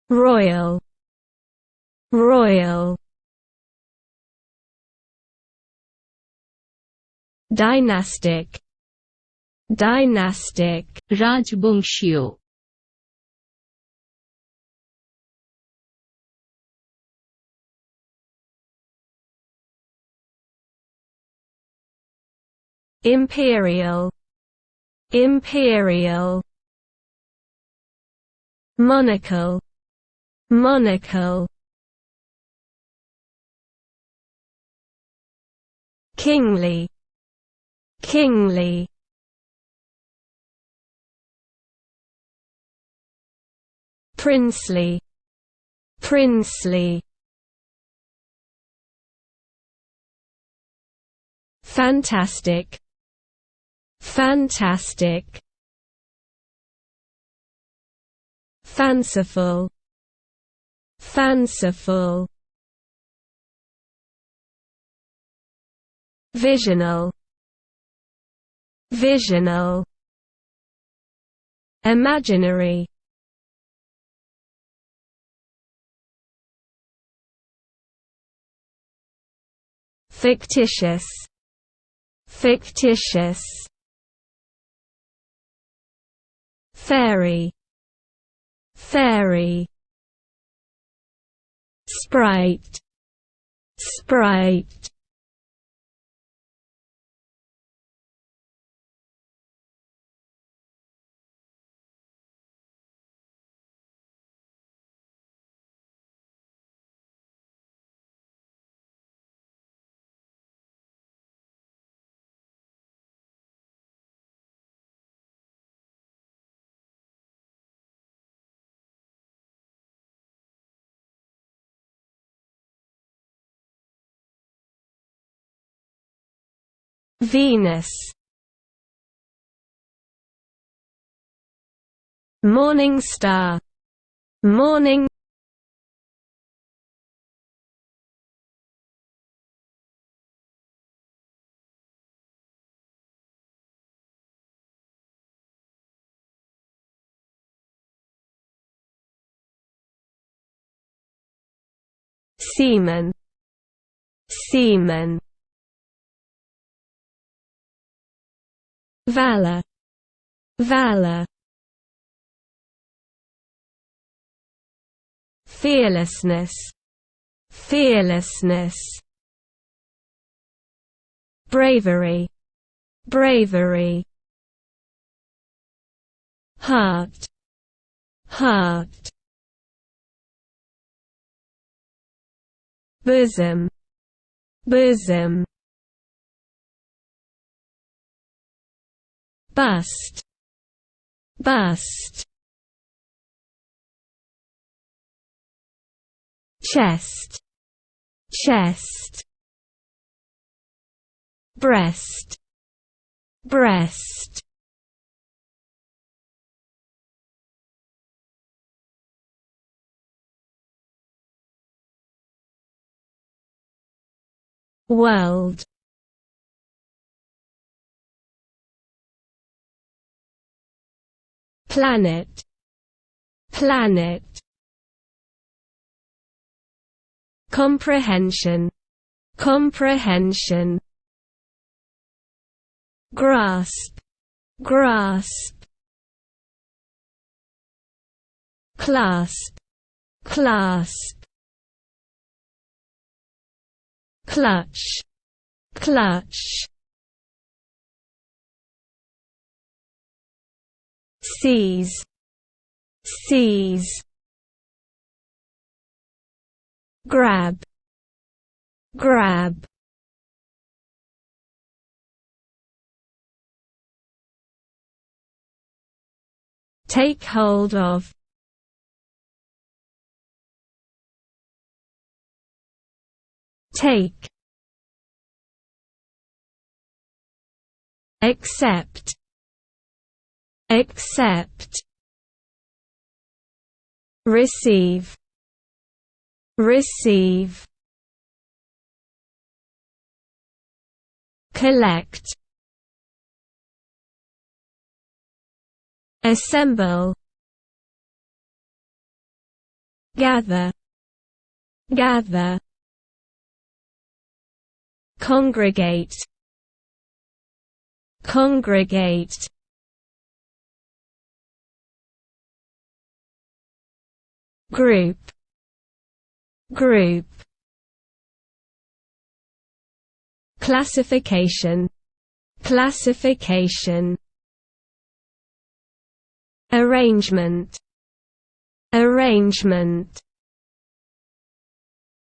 royal, royal. Dynastic, dynastic. রাজবংশীয়, imperial, imperial. Monarchal, monarchal. Kingly, kingly. Princely, princely. Fantastic, fantastic. Fanciful, fanciful. Visional, visional. Imaginary, fictitious, fictitious. Fairy, fairy. Sprite, sprite. Venus, morning star, morning. Seaman, seaman. Valor, valor. Fearlessness, fearlessness. Bravery, bravery. Heart, heart. Bosom, bosom. Bust, bust. Chest, chest. Breast, breast. World, planet, planet. Comprehension, comprehension. Grasp, grasp. Clasp, clasp. Clutch, clutch. Seize, seize. Grab, grab. Take hold of, take. Accept, accept. Receive, receive. Collect, assemble, gather, gather. Congregate, congregate. Group, group. Classification, classification. Arrangement, arrangement.